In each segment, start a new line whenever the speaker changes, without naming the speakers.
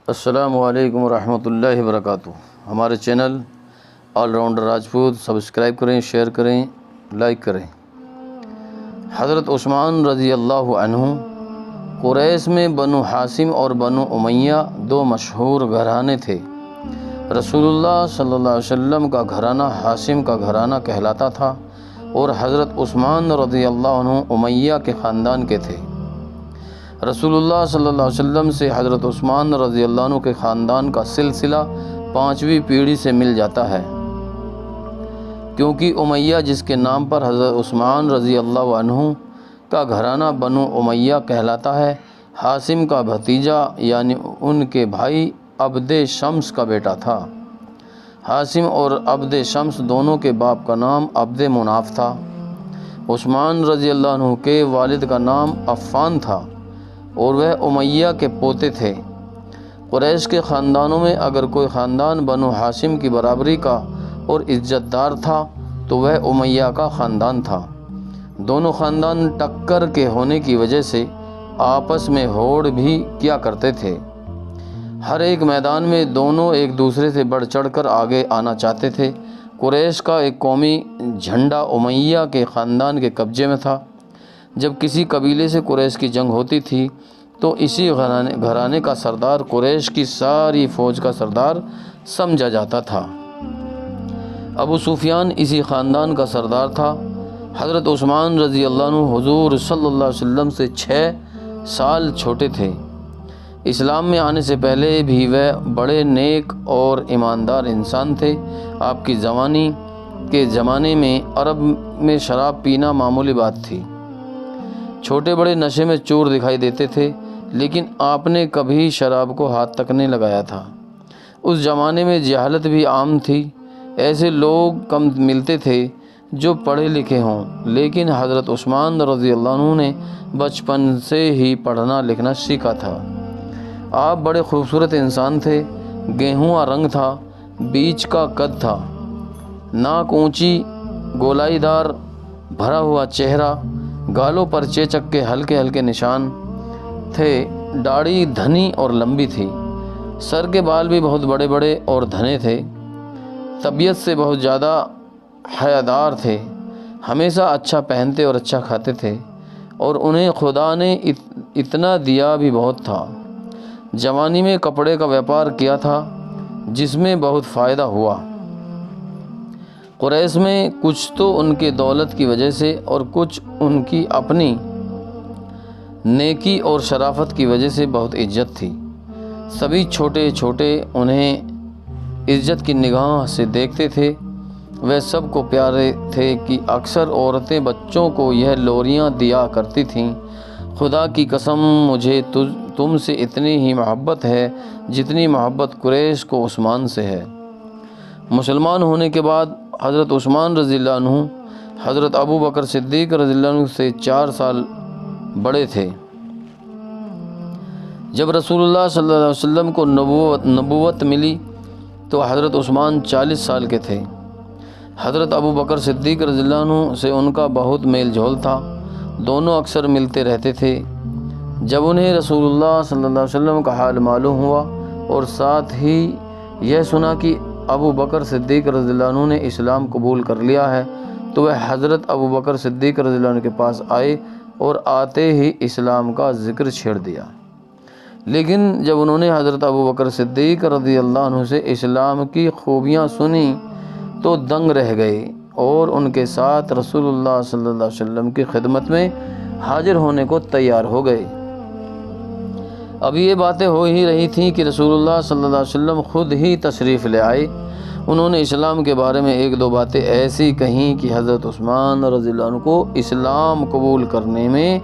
السلام علیکم ورحمۃ اللہ وبرکاتہ۔ ہمارے channel all rounder Rajput subscribe کریں، شیئر کریں، لائک کریں۔ حضرت عثمان رضی اللہ عنہ قریش میں بنو ہاشم اور بنو امیہ دو مشہور گھرانے تھے۔ رسول اللہ صلی اللہ علیہ وسلم کا گھرانہ ہاشم کا گھرانہ کہلاتا تھا اور حضرت عثمان رضی اللہ عنہ امیہ کے خاندان کے تھے۔ رسول اللہ صلی اللہ علیہ وسلم سے حضرت عثمان رضی اللہ عنہ کے خاندان کا سلسلہ 5ویں پیڑھی سے مل جاتا ہے، کیونکہ امیہ جس کے نام پر حضرت عثمان رضی اللہ عنہ کا گھرانہ بنو امیہ کہلاتا ہے، ہاشم کا بھتیجا یعنی ان کے بھائی عبد شمس کا بیٹا تھا۔ ہاشم اور عبد شمس دونوں کے باپ کا نام عبد مناف تھا۔ عثمان رضی اللہ عنہ کے والد کا نام عفان تھا اور وہ امیہ کے پوتے تھے۔ قریش کے خاندانوں میں اگر کوئی خاندان بنو ہاشم کی برابری کا اور عزت دار تھا تو وہ امیہ کا خاندان تھا۔ دونوں خاندان ٹکر کے ہونے کی وجہ سے آپس میں ہوڑ بھی کیا کرتے تھے۔ ہر ایک میدان میں دونوں ایک دوسرے سے بڑھ چڑھ کر آگے آنا چاہتے تھے۔ قریش کا ایک قومی جھنڈا امیہ کے خاندان کے قبضے میں تھا۔ جب کسی قبیلے سے قریش کی جنگ ہوتی تھی تو اسی گھرانے کا سردار قریش کی ساری فوج کا سردار سمجھا جاتا تھا۔ ابو سفیان اسی خاندان کا سردار تھا۔ حضرت عثمان رضی اللہ عنہ حضور صلی اللہ علیہ وسلم سے 6 سال چھوٹے تھے۔ اسلام میں آنے سے پہلے بھی وہ بڑے نیک اور ایماندار انسان تھے۔ آپ کی جوانی کے زمانے میں عرب میں شراب پینا معمولی بات تھی۔ چھوٹے بڑے نشے میں چور دکھائی دیتے تھے، لیکن آپ نے کبھی شراب کو ہاتھ تک نہیں لگایا تھا۔ اس زمانے میں جہالت بھی عام تھی۔ ایسے لوگ کم ملتے تھے جو پڑھے لکھے ہوں، لیکن حضرت عثمان رضی اللہ عنہ نے بچپن سے ہی پڑھنا لکھنا سیکھا تھا۔ آپ بڑے خوبصورت انسان تھے۔ گیہواں رنگ تھا، بیچ کا قد تھا، ناک اونچی، گولائی دار، بھرا ہوا چہرہ، گالوں پر چیچک کے ہلکے ہلکے نشان تھے، داڑھی گھنی اور لمبی تھی، سر کے بال بھی بہت بڑے بڑے اور گھنے تھے، طبیعت سے بہت زیادہ حیادار تھے، ہمیشہ اچھا پہنتے اور اچھا کھاتے تھے اور انہیں خدا نے اتنا دیا بھی بہت تھا۔ جوانی میں کپڑے کا بیپار کیا تھا جس میں بہت فائدہ ہوا۔ قریش میں کچھ تو ان کے دولت کی وجہ سے اور کچھ ان کی اپنی نیکی اور شرافت کی وجہ سے بہت عزت تھی۔ سبھی چھوٹے چھوٹے انہیں عزت کی نگاہ سے دیکھتے تھے۔ وہ سب کو پیارے تھے کہ اکثر عورتیں بچوں کو یہ لوریاں دیا کرتی تھیں، خدا کی قسم مجھے تم سے اتنی ہی محبت ہے جتنی محبت قریش کو عثمان سے ہے۔ مسلمان ہونے کے بعد حضرت عثمان رضی اللہ عنہ حضرت ابو بکر صدیق رضی اللہ عنہ سے 4 سال بڑے تھے۔ جب رسول اللہ صلی اللہ علیہ وسلم کو نبوت ملی تو حضرت عثمان 40 سال کے تھے۔ حضرت ابو بکر صدیق رضی اللہ عنہ سے ان کا بہت میل جول تھا، دونوں اکثر ملتے رہتے تھے۔ جب انہیں رسول اللہ صلی اللہ علیہ وسلم کا حال معلوم ہوا اور ساتھ ہی یہ سنا کہ ابو بکر صدیق رضی اللہ عنہ نے اسلام قبول کر لیا ہے تو وہ حضرت ابو بکر صدیق رضی اللہ عنہ کے پاس آئے اور آتے ہی اسلام کا ذکر چھیڑ دیا۔ لیکن جب انہوں نے حضرت ابو بکر صدیق رضی اللہ عنہ سے اسلام کی خوبیاں سنی تو دنگ رہ گئے اور ان کے ساتھ رسول اللہ صلی اللہ علیہ وسلم کی خدمت میں حاضر ہونے کو تیار ہو گئے۔ اب یہ باتیں ہو ہی رہی تھیں کہ رسول اللہ صلی اللہ علیہ وسلم خود ہی تشریف لے آئے۔ انہوں نے اسلام کے بارے میں 1-2 باتیں ایسی کہیں کہ حضرت عثمان رضی اللہ عنہ کو اسلام قبول کرنے میں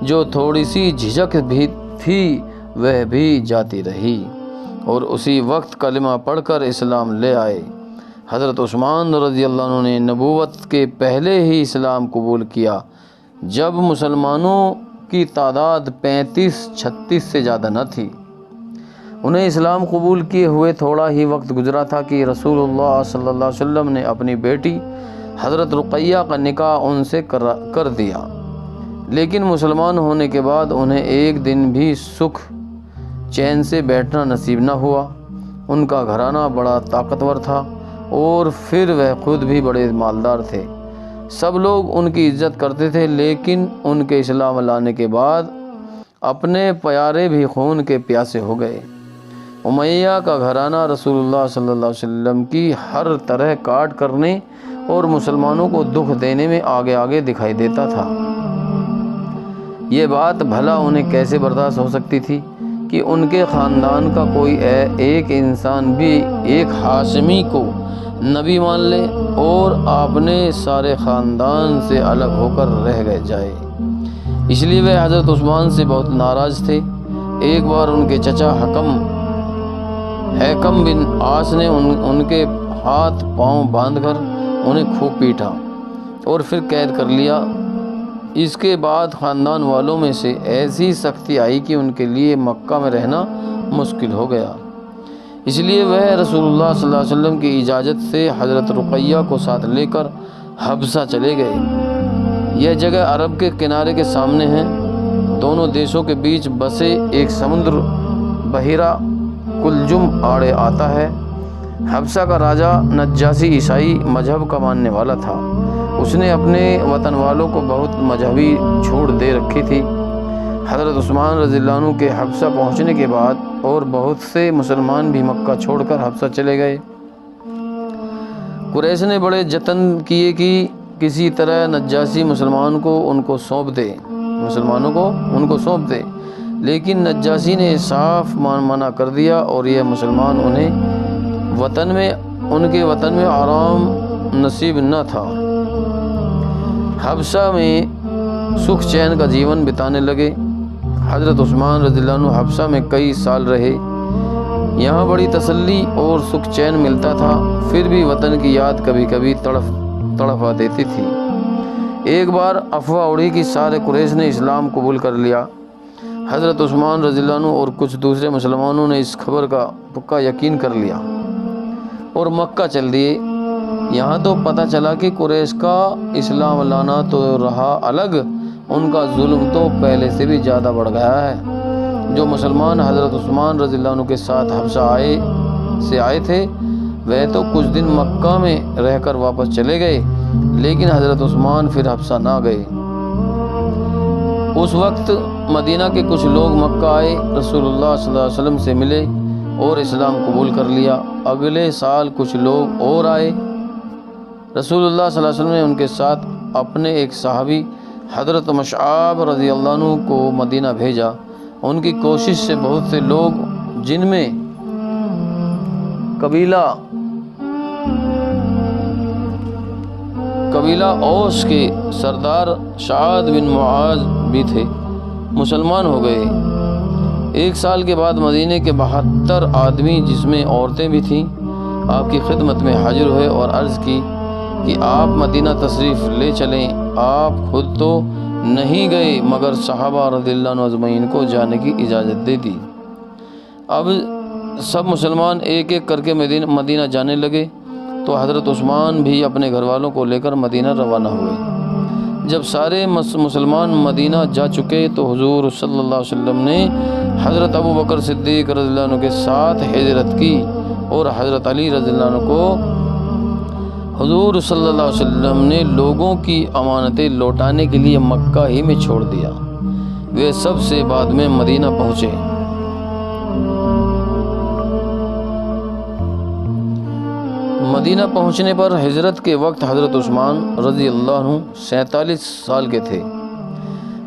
جو تھوڑی سی جھجک بھی تھی وہ بھی جاتی رہی اور اسی وقت کلمہ پڑھ کر اسلام لے آئے۔ حضرت عثمان رضی اللہ عنہ نے نبوت کے پہلے ہی اسلام قبول کیا جب مسلمانوں کی تعداد 35-36 سے زیادہ نہ تھی۔ انہیں اسلام قبول کیے ہوئے تھوڑا ہی وقت گزرا تھا کہ رسول اللہ صلی اللہ علیہ وسلم نے اپنی بیٹی حضرت رقیہ کا نکاح ان سے کر دیا، لیکن مسلمان ہونے کے بعد انہیں ایک دن بھی سکھ چین سے بیٹھنا نصیب نہ ہوا۔ ان کا گھرانہ بڑا طاقتور تھا اور پھر وہ خود بھی بڑے مالدار تھے۔ سب لوگ ان کی عزت کرتے تھے، لیکن ان کے اسلام لانے کے بعد اپنے پیارے بھی خون کے پیاسے ہو گئے۔ امیہ کا گھرانہ رسول اللہ صلی اللہ علیہ وسلم کی ہر طرح کاٹ کرنے اور مسلمانوں کو دکھ دینے میں آگے آگے دکھائی دیتا تھا۔ یہ بات بھلا انہیں کیسے برداشت ہو سکتی تھی کہ ان کے خاندان کا کوئی ایک انسان بھی ایک ہاشمی کو نبی مان لے اور اپنے سارے خاندان سے الگ ہو کر رہ جائے۔ اس لیے وہ حضرت عثمان سے بہت ناراض تھے۔ ایک بار ان کے چچا حکم بن عاص نے ان کے ہاتھ پاؤں باندھ کر انہیں خوب پیٹا اور پھر قید کر لیا۔ اس کے بعد خاندان والوں میں سے ایسی سختی آئی کہ ان کے لیے مکہ میں رہنا مشکل ہو گیا۔ اس لیے وہ رسول اللہ صلی اللہ علیہ وسلم کی اجازت سے حضرت رقیہ کو ساتھ لے کر حبشہ چلے گئے۔ یہ جگہ عرب کے کنارے کے سامنے ہے۔ دونوں دیشوں کے بیچ بسے ایک سمندر بحیرہ کلجم آڑے آتا ہے۔ حبشہ کا راجہ نجاشی عیسائی مذہب کا ماننے والا تھا۔ اس نے اپنے وطن والوں کو بہت مذہبی چھوٹ دے رکھی تھی۔ حضرت عثمان رضی اللہ عنہ کے حبشہ پہنچنے کے بعد اور بہت سے مسلمان بھی مکہ چھوڑ کر حبشہ چلے گئے۔ قریش نے بڑے جتن کیے کہ کسی طرح نجاشی مسلمانوں کو ان کو سونپ دے، لیکن نجاشی نے صاف منع کر دیا اور یہ مسلمان ان کے وطن میں آرام نصیب نہ تھا۔ حبشہ میں سکھ چین کا جیون بتانے لگے۔ حضرت عثمان رضی اللہ عنہ حبشہ میں کئی سال رہے۔ یہاں بڑی تسلی اور سکھ چین ملتا تھا، پھر بھی وطن کی یاد کبھی کبھی تڑپا دیتی تھی۔ ایک بار افواہ اڑی کہ سارے قریش نے اسلام قبول کر لیا۔ حضرت عثمان رضی اللہ عنہ اور کچھ دوسرے مسلمانوں نے اس خبر کا پکا یقین کر لیا اور مکہ چل دیے۔ یہاں تو پتہ چلا کہ قریش کا اسلام لانا تو رہا الگ، ان کا ظلم تو پہلے سے بھی زیادہ بڑھ گیا ہے۔ جو مسلمان حضرت عثمان رضی اللہ عنہ کے ساتھ حبشہ آئے تھے، وہ تو کچھ دن مکہ میں رہ کر واپس چلے گئے، لیکن حضرت عثمان پھر حبشہ نہ گئے۔ اس وقت مدینہ کے کچھ لوگ مکہ آئے، رسول اللہ صلی اللہ علیہ وسلم سے ملے اور اسلام قبول کر لیا۔ اگلے سال کچھ لوگ اور آئے۔ رسول اللہ صلی اللہ علیہ وسلم نے ان کے ساتھ اپنے ایک صحابی حضرت مصعب رضی اللہ عنہ کو مدینہ بھیجا۔ ان کی کوشش سے بہت سے لوگ، جن میں قبیلہ اوس کے سردار سعد بن معاذ بھی تھے، مسلمان ہو گئے۔ ایک سال کے بعد مدینے کے 72 آدمی، جس میں عورتیں بھی تھیں، آپ کی خدمت میں حاضر ہوئے اور عرض کی کہ آپ مدینہ تشریف لے چلیں۔ آپ خود تو نہیں گئے مگر صحابہ رضی اللہ عنہ اجمعین کو جانے کی اجازت دے دی۔ اب سب مسلمان ایک ایک کر کے مدینہ جانے لگے تو حضرت عثمان بھی اپنے گھر والوں کو لے کر مدینہ روانہ ہوئے۔ جب سارے مسلمان مدینہ جا چکے تو حضور صلی اللہ علیہ وسلم نے حضرت ابو بکر صدیق رضی اللہ عنہ کے ساتھ ہجرت کی اور حضرت علی رضی اللہ عنہ کو حضور صلی اللہ علیہ وسلم نے لوگوں کی امانتیں لوٹانے کے لیے مکہ ہی میں چھوڑ دیا۔ وہ سب سے بعد میں مدینہ پہنچے۔ مدینہ پہنچنے پر ہجرت کے وقت حضرت عثمان رضی اللہ عنہ 47 سال کے تھے۔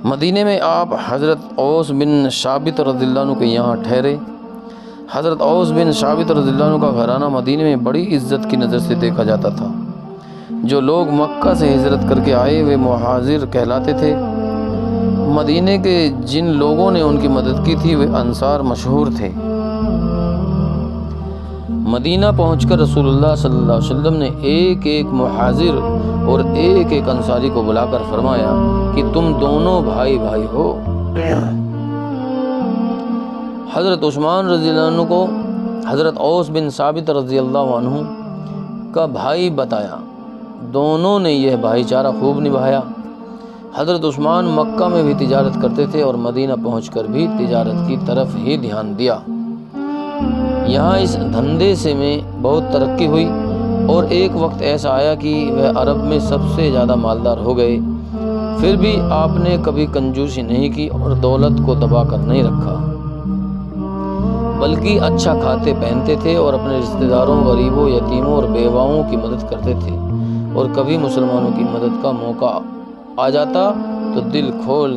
مدینے میں آپ حضرت اوس بن ثابت رضی اللہ عنہ کے یہاں ٹھہرے۔ حضرت اوس بن ثابت رضی اللہ عنہ کا گھرانہ مدینے میں بڑی عزت کی نظر سے دیکھا جاتا تھا۔ جو لوگ مکہ سے ہجرت کر کے آئے وہ مہاجر کہلاتے تھے۔ مدینے کے جن لوگوں نے ان کی مدد کی تھی وہ انصار مشہور تھے۔ مدینہ پہنچ کر رسول اللہ صلی اللہ علیہ وسلم نے ایک ایک مہاجر اور ایک ایک انصاری کو بلا کر فرمایا کہ تم دونوں بھائی بھائی ہو۔ حضرت عثمان رضی اللہ عنہ کو حضرت اوس بن ثابت رضی اللہ عنہ کا بھائی بتایا۔ دونوں نے یہ بھائی چارہ خوب نبھایا۔ حضرت عثمان مکہ میں بھی تجارت کرتے تھے اور مدینہ پہنچ کر بھی تجارت کی طرف ہی دھیان دیا۔ یہاں اس دھندے سے میں بہت ترقی ہوئی اور ایک وقت ایسا آیا کہ وہ عرب میں سب سے زیادہ مالدار ہو گئے۔ پھر بھی آپ نے کبھی کنجوسی نہیں کی اور دولت کو دبا کر نہیں رکھا، بلکہ اچھا کھاتے پہنتے تھے اور اپنے رشتہ داروں، غریبوں، یتیموں اور بیواؤں کی مدد کرتے تھے، اور کبھی مسلمانوں کی مدد کا موقع آ جاتا تو دل کھول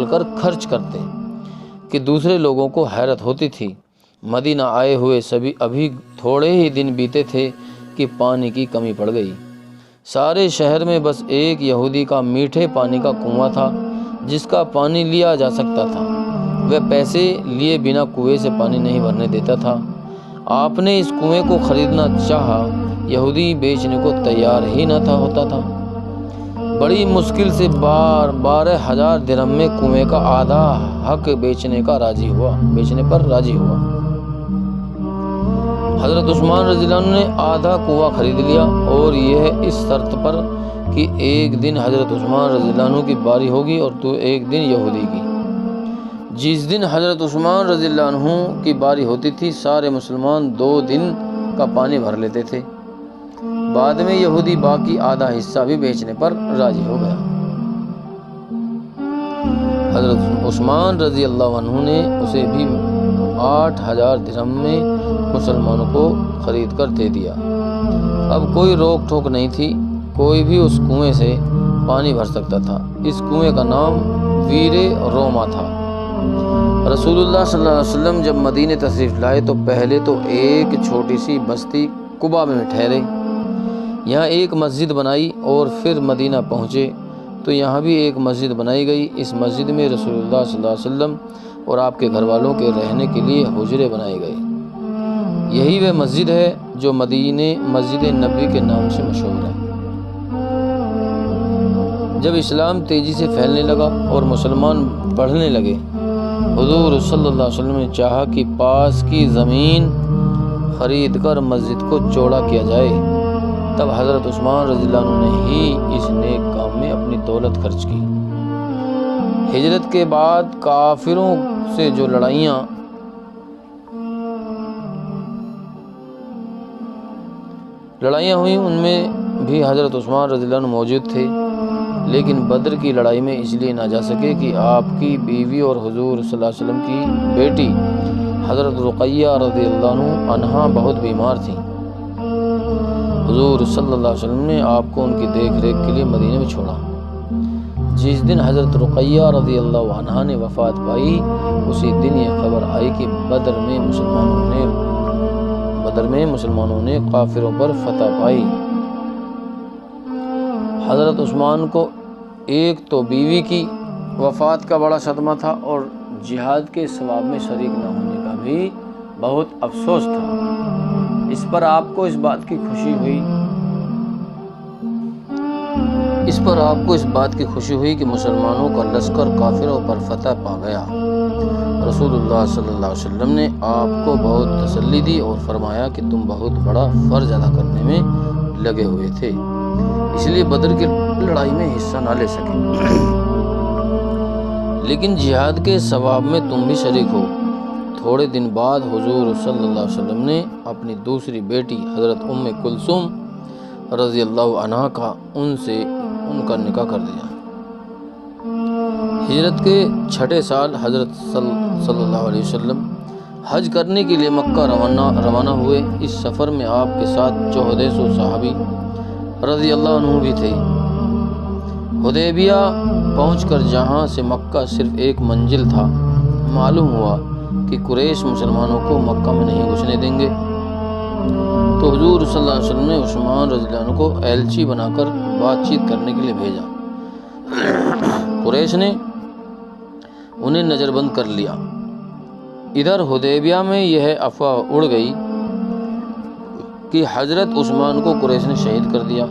کر خرچ کرتے کہ دوسرے لوگوں کو حیرت ہوتی تھی۔ مدینہ آئے ہوئے ابھی تھوڑے ہی دن بیتے تھے کہ پانی کی کمی پڑ گئی۔ سارے شہر میں بس ایک یہودی کا میٹھے پانی کا کنواں تھا جس کا پانی لیا جا سکتا تھا۔ وہ پیسے لیے بنا کنویں سے پانی نہیں بھرنے دیتا تھا۔ آپ نے اس کنویں کو خریدنا چاہا، یہودی بیچنے کو تیار ہی نہ ہوتا تھا۔ بڑی مشکل سے 12,000 درہم میں کنویں کا آدھا حق بیچنے پر راضی ہوا۔ حضرت عثمان رضی اللہ عنہ نے آدھا کنواں خرید لیا، اور یہ اس شرط پر کہ ایک دن حضرت عثمان رضی اللہ عنہ کی باری ہوگی اور تو ایک دن یہودی کی۔ جس دن حضرت عثمان رضی اللہ عنہ کی باری ہوتی تھی سارے مسلمان 2 دن کا پانی بھر لیتے تھے۔ بعد میں یہودی باقی آدھا حصہ بھی بیچنے پر راضی ہو گیا۔ حضرت عثمان رضی اللہ عنہ نے اسے بھی 8,000 درہم میں مسلمانوں کو خرید کر دے دیا۔ اب کوئی روک ٹوک نہیں تھی، کوئی بھی اس کنویں سے پانی بھر سکتا تھا۔ اس کنویں کا نام ویر روما تھا۔ رسول اللہ صلی اللہ علیہ وسلم جب مدینہ تشریف لائے تو پہلے تو ایک چھوٹی سی بستی قبا میں ٹھہرے، یہاں ایک مسجد بنائی، اور پھر مدینہ پہنچے تو یہاں بھی ایک مسجد بنائی گئی۔ اس مسجد میں رسول اللہ صلی اللہ علیہ وسلم اور آپ کے گھر والوں کے رہنے کے لیے حجرے بنائے گئے۔ یہی وہ مسجد ہے جو مدینہ مسجد نبوی کے نام سے مشہور ہے۔ جب اسلام تیزی سے پھیلنے لگا اور مسلمان بڑھنے لگے، حضور صلی اللہ علیہ وسلم نے چاہا کہ پاس کی زمین خرید کر مسجد کو چوڑا کیا جائے۔ تب حضرت عثمان رضی اللہ عنہ نے ہی اس نیک کام میں اپنی دولت خرچ کی۔ ہجرت کے بعد کافروں سے جو لڑائیاں ہوئیں ان میں بھی حضرت عثمان رضی اللہ عنہ موجود تھے، لیکن بدر کی لڑائی میں اس لیے نہ جا سکے کہ آپ کی بیوی اور حضور صلی اللہ علیہ وسلم کی بیٹی حضرت رقیہ رضی اللہ عنہا بہت بیمار تھیں۔ حضور صلی اللہ علیہ وسلم نے آپ کو ان کی دیکھ ریکھ کے لیے مدینے میں چھوڑا۔ جس دن حضرت رقیہ رضی اللہ عنہا نے وفات پائی، اسی دن یہ خبر آئی کہ بدر میں مسلمانوں نے کافروں پر فتح پائی۔ حضرت عثمان کو ایک تو بیوی کی وفات کا بڑا صدمہ تھا اور جہاد کے ثواب میں شریک نہ ہونے کا بھی بہت افسوس تھا۔ اس پر آپ کو اس بات کی خوشی ہوئی کہ مسلمانوں کا لشکر کافروں پر فتح پا گیا۔ رسول اللہ صلی اللہ علیہ وسلم نے آپ کو بہت تسلی دی اور فرمایا کہ تم بہت بڑا فرض ادا کرنے میں لگے ہوئے تھے، اس لیے بدر کی لڑائی میں حصہ نہ لے سکے، لیکن جہاد کے ثواب میں تم بھی شریک ہو۔ تھوڑے دن بعد حضور صلی اللہ علیہ وسلم نے اپنی دوسری بیٹی حضرت ام کلثوم رضی اللہ عنہا کا ان کا نکاح کر دیا۔ ہجرت کے 6 سال حضرت صلی اللہ علیہ وسلم حج کرنے کے لیے مکہ روانہ ہوئے۔ اس سفر میں آپ کے ساتھ 1400 صحابی رضی اللہ عنہ بھی تھے۔ حدیبیہ پہنچ کر جہاں سے مکہ صرف ایک منزل تھا، معلوم ہوا کہ قریش مسلمانوں کو مکہ میں نہیں گھسنے دیں گے، تو حضور صلی اللہ علیہ وسلم نے عثمان رضی اللہ عنہ کو ایلچی بنا کر بات چیت کرنے کے لیے بھیجا۔ قریش نے انہیں نظر بند کر لیا۔ ادھر حدیبیہ میں یہ افواہ اڑ گئی کہ حضرت عثمان کو قریش نے شہید کر دیا۔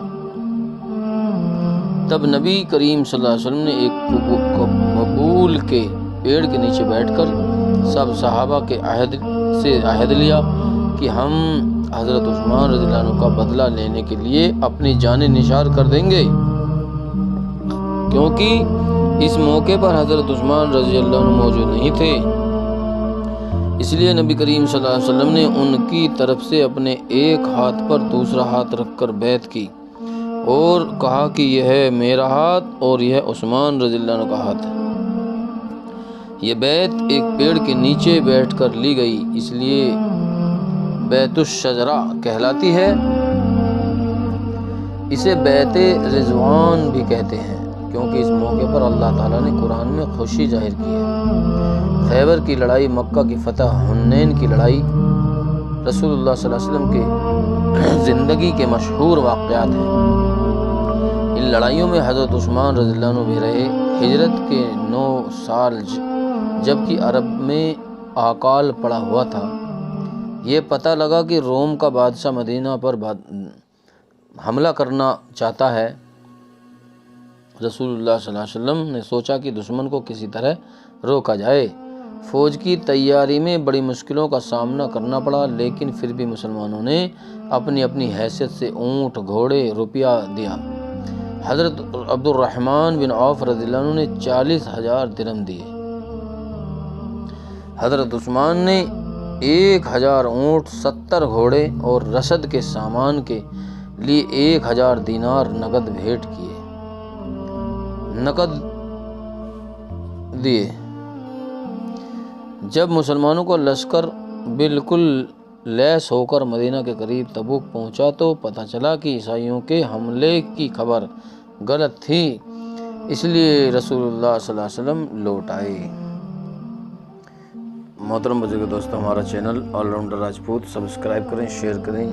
تب نبی کریم صلی اللہ علیہ وسلم نے ایک ببول کے پیڑ کے نیچے بیٹھ کر سب صحابہ کے عہد لیا کہ ہم حضرت عثمان رضی اللہ عنہ کا بدلہ لینے کے لیے اپنی جانیں نثار کر دیں گے۔ کیونکہ اس موقع پر حضرت عثمان رضی اللہ عنہ موجود نہیں تھے، اس لیے نبی کریم صلی اللہ علیہ وسلم نے ان کی طرف سے اپنے ایک ہاتھ پر دوسرا ہاتھ رکھ کر بیعت کی اور کہا کہ یہ ہے میرا ہاتھ اور یہ عثمان رضی اللہ عنہ کا ہاتھ ہے۔ یہ بیعت ایک پیڑ کے نیچے بیٹھ کر لی گئی، اس لیے بیعت الشجرہ کہلاتی ہے۔ اسے بیعت رضوان بھی کہتے ہیں کیونکہ اس موقع پر اللہ تعالیٰ نے قرآن میں خوشی ظاہر کی ہے۔ خیبر کی لڑائی، مکہ کی فتح، حنین کی لڑائی رسول اللہ صلی اللہ علیہ وسلم کے زندگی کے مشہور واقعات ہیں۔ ان لڑائیوں میں حضرت عثمان رضی اللہ عنہ بھی رہے۔ ہجرت کے 9 سال جبکہ عرب میں اکال پڑا ہوا تھا، یہ پتہ لگا کہ روم کا بادشاہ مدینہ پر حملہ کرنا چاہتا ہے۔ رسول اللہ صلی اللہ علیہ وسلم نے سوچا کہ دشمن کو کسی طرح روکا جائے۔ فوج کی تیاری میں بڑی مشکلوں کا سامنا کرنا پڑا، لیکن پھر بھی مسلمانوں نے اپنی اپنی حیثیت سے اونٹ، گھوڑے، روپیہ دیا۔ حضرت عبد الرحمن بن عوف رضی اللہ عنہ نے 40,000 درہم دیے۔ حضرت عثمان نے 1,000 اونٹ، 70 گھوڑے اور رسد کے سامان کے لیے 1,000 دینار نقد بھیٹ دیے۔ جب مسلمانوں کو لشکر بالکل لیس ہو کر مدینہ کے قریب تبوک پہنچا تو پتہ چلا کہ عیسائیوں کے حملے کی خبر غلط تھی، اس لیے رسول اللہ صلی اللہ علیہ وسلم لوٹ آئے۔ محترم بزرگ دوستو، ہمارا channel all rounder Rajput subscribe کریں، شیئر کریں،